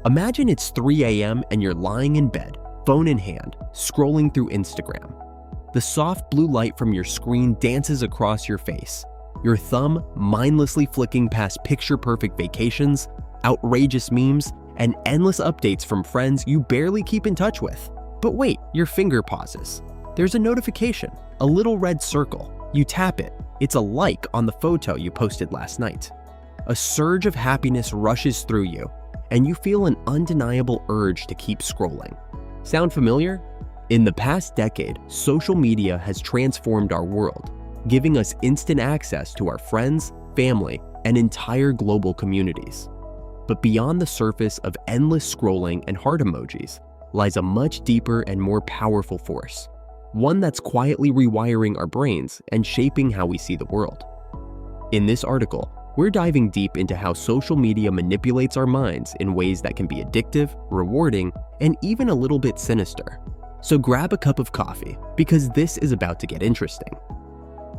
Imagine it's 3 a.m. and you're lying in bed, phone in hand, scrolling through Instagram. The soft blue light from your screen dances across your face, your thumb mindlessly flicking past picture-perfect vacations, outrageous memes, and endless updates from friends you barely keep in touch with. But wait, your finger pauses. There's a notification, a little red circle. You tap it. It's a like on the photo you posted last night. A surge of happiness rushes through you, and you feel an undeniable urge to keep scrolling. Sound familiar? In the past decade, social media has transformed our world, giving us instant access to our friends, family, and entire global communities. But beyond the surface of endless scrolling and heart emojis lies a much deeper and more powerful force, one that's quietly rewiring our brains and shaping how we see the world. In this article, we're diving deep into how social media manipulates our minds in ways that can be addictive, rewarding, and even a little bit sinister. So grab a cup of coffee, because this is about to get interesting.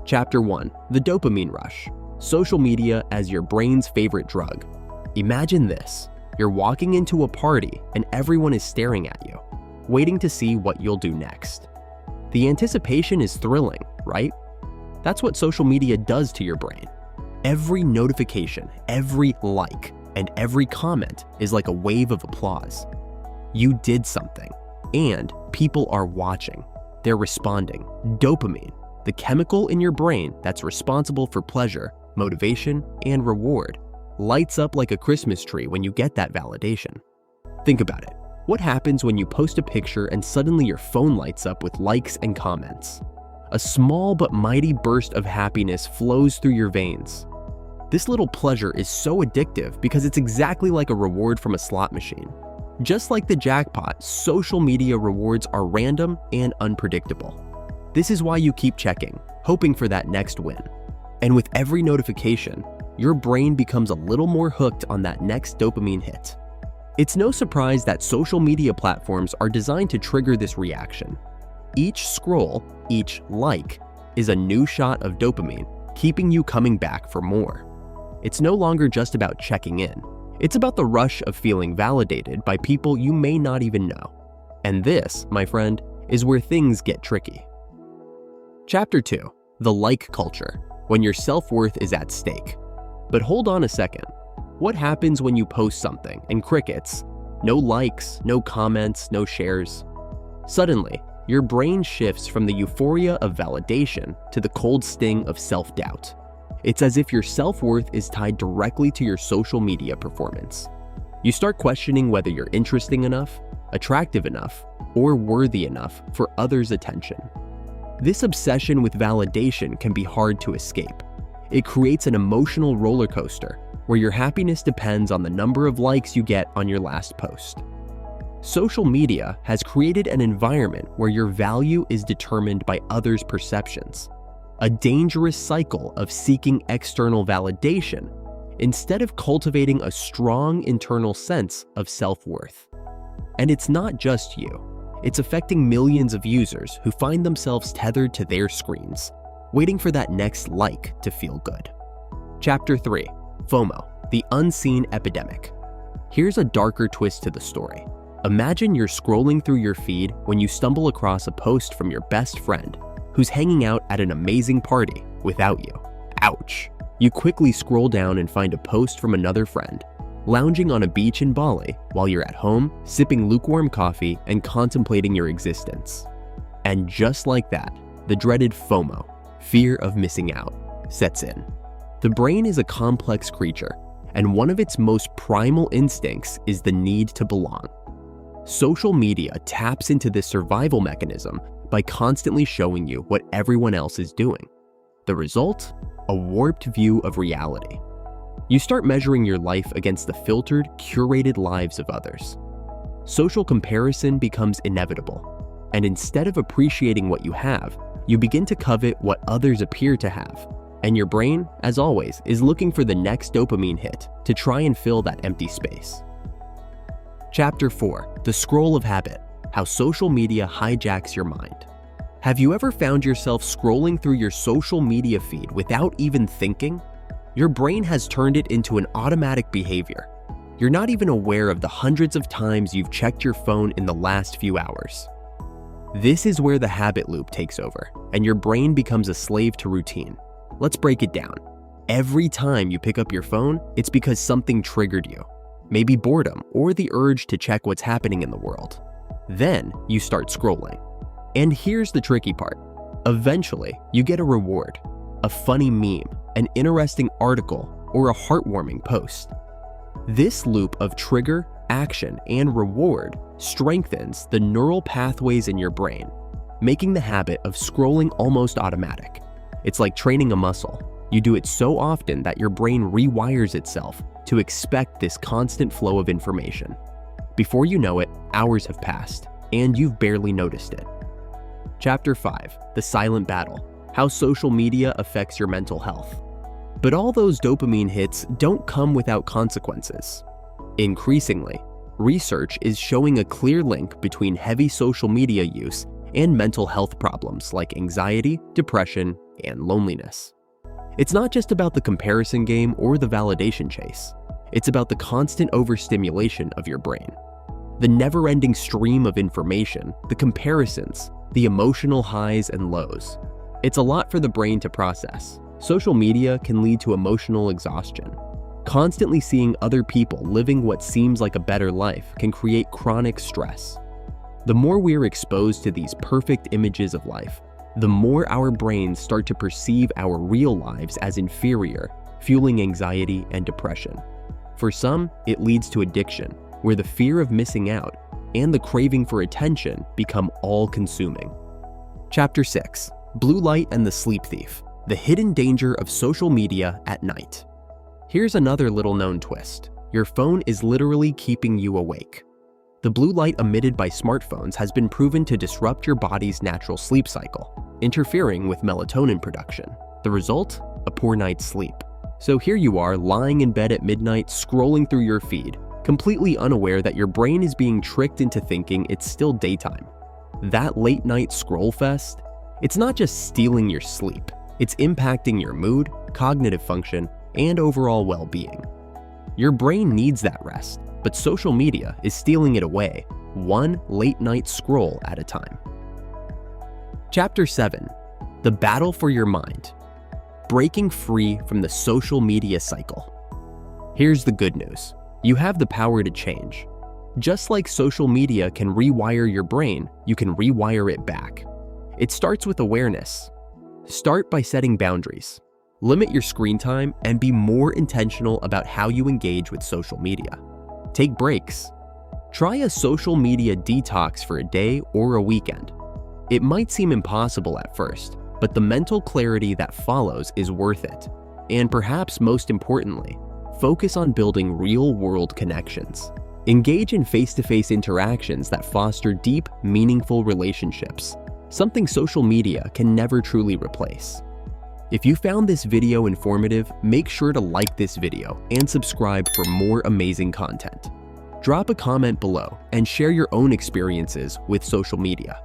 Chapter 1. The Dopamine Rush. Social media as your brain's favorite drug. Imagine this. You're walking into a party and everyone is staring at you, waiting to see what you'll do next. The anticipation is thrilling, right? That's what social media does to your brain. Every notification, every like, and every comment is like a wave of applause. You did something, and people are watching. They're responding. Dopamine, the chemical in your brain that's responsible for pleasure, motivation, and reward, lights up like a Christmas tree when you get that validation. Think about it. What happens when you post a picture and suddenly your phone lights up with likes and comments? A small but mighty burst of happiness flows through your veins. This little pleasure is so addictive because it's exactly like a reward from a slot machine. Just like the jackpot, social media rewards are random and unpredictable. This is why you keep checking, hoping for that next win. And with every notification, your brain becomes a little more hooked on that next dopamine hit. It's no surprise that social media platforms are designed to trigger this reaction. Each scroll, each like, is a new shot of dopamine, keeping you coming back for more. It's no longer just about checking in. It's about the rush of feeling validated by people you may not even know. And this, my friend, is where things get tricky. Chapter 2. The like culture, when your self-worth is at stake. But hold on a second. What happens when you post something and crickets? No likes, no comments, no shares. Suddenly, your brain shifts from the euphoria of validation to the cold sting of self-doubt. It's as if your self-worth is tied directly to your social media performance. You start questioning whether you're interesting enough, attractive enough, or worthy enough for others' attention. This obsession with validation can be hard to escape. It creates an emotional roller coaster where your happiness depends on the number of likes you get on your last post. Social media has created an environment where your value is determined by others' perceptions, a dangerous cycle of seeking external validation instead of cultivating a strong internal sense of self-worth. And it's not just you. It's affecting millions of users who find themselves tethered to their screens, waiting for that next like to feel good. Chapter 3. FOMO, the unseen epidemic. Here's a darker twist to the story. Imagine you're scrolling through your feed when you stumble across a post from your best friend who's hanging out at an amazing party without you. Ouch. You quickly scroll down and find a post from another friend, lounging on a beach in Bali while you're at home, sipping lukewarm coffee and contemplating your existence. And just like that, the dreaded FOMO, fear of missing out, sets in. The brain is a complex creature, and one of its most primal instincts is the need to belong. Social media taps into this survival mechanism by constantly showing you what everyone else is doing. The result? A warped view of reality. You start measuring your life against the filtered, curated lives of others. Social comparison becomes inevitable, and instead of appreciating what you have, you begin to covet what others appear to have. And your brain, as always, is looking for the next dopamine hit to try and fill that empty space. Chapter 4. The Scroll of Habit, how social media hijacks your mind. Have you ever found yourself scrolling through your social media feed without even thinking? Your brain has turned it into an automatic behavior. You're not even aware of the hundreds of times you've checked your phone in the last few hours. This is where the habit loop takes over, and your brain becomes a slave to routine. Let's break it down. Every time you pick up your phone, it's because something triggered you. Maybe boredom or the urge to check what's happening in the world. Then you start scrolling. And here's the tricky part. Eventually, you get a reward, a funny meme, an interesting article, or a heartwarming post. This loop of trigger, action, and reward strengthens the neural pathways in your brain, making the habit of scrolling almost automatic. It's like training a muscle. You do it so often that your brain rewires itself to expect this constant flow of information. Before you know it, hours have passed, and you've barely noticed it. Chapter 5, The Silent Battle: How Social Media Affects Your Mental Health. But all those dopamine hits don't come without consequences. Increasingly, research is showing a clear link between heavy social media use and mental health problems like anxiety, depression, and loneliness. It's not just about the comparison game or the validation chase. It's about the constant overstimulation of your brain. The never-ending stream of information, the comparisons, the emotional highs and lows. It's a lot for the brain to process. Social media can lead to emotional exhaustion. Constantly seeing other people living what seems like a better life can create chronic stress. The more we're exposed to these perfect images of life, the more our brains start to perceive our real lives as inferior, fueling anxiety and depression. For some, it leads to addiction, where the fear of missing out and the craving for attention become all-consuming. Chapter 6, Blue Light and the Sleep Thief: The Hidden Danger of Social Media at Night. Here's another little-known twist. Your phone is literally keeping you awake. The blue light emitted by smartphones has been proven to disrupt your body's natural sleep cycle, interfering with melatonin production. The result? A poor night's sleep. So here you are, lying in bed at midnight, scrolling through your feed, completely unaware that your brain is being tricked into thinking it's still daytime. That late-night scroll fest? It's not just stealing your sleep. It's impacting your mood, cognitive function, and overall well-being. Your brain needs that rest, but social media is stealing it away, one late-night scroll at a time. Chapter 7, The Battle for Your Mind: Breaking Free from the Social Media Cycle. Here's the good news. You have the power to change. Just like social media can rewire your brain, you can rewire it back. It starts with awareness. Start by setting boundaries. Limit your screen time and be more intentional about how you engage with social media. Take breaks. Try a social media detox for a day or a weekend. It might seem impossible at first, but the mental clarity that follows is worth it. And perhaps most importantly, focus on building real-world connections. Engage in face-to-face interactions that foster deep, meaningful relationships, something social media can never truly replace. If you found this video informative, make sure to like this video and subscribe for more amazing content. Drop a comment below and share your own experiences with social media.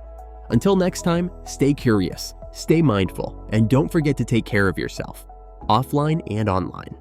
Until next time, stay curious, stay mindful, and don't forget to take care of yourself, offline and online.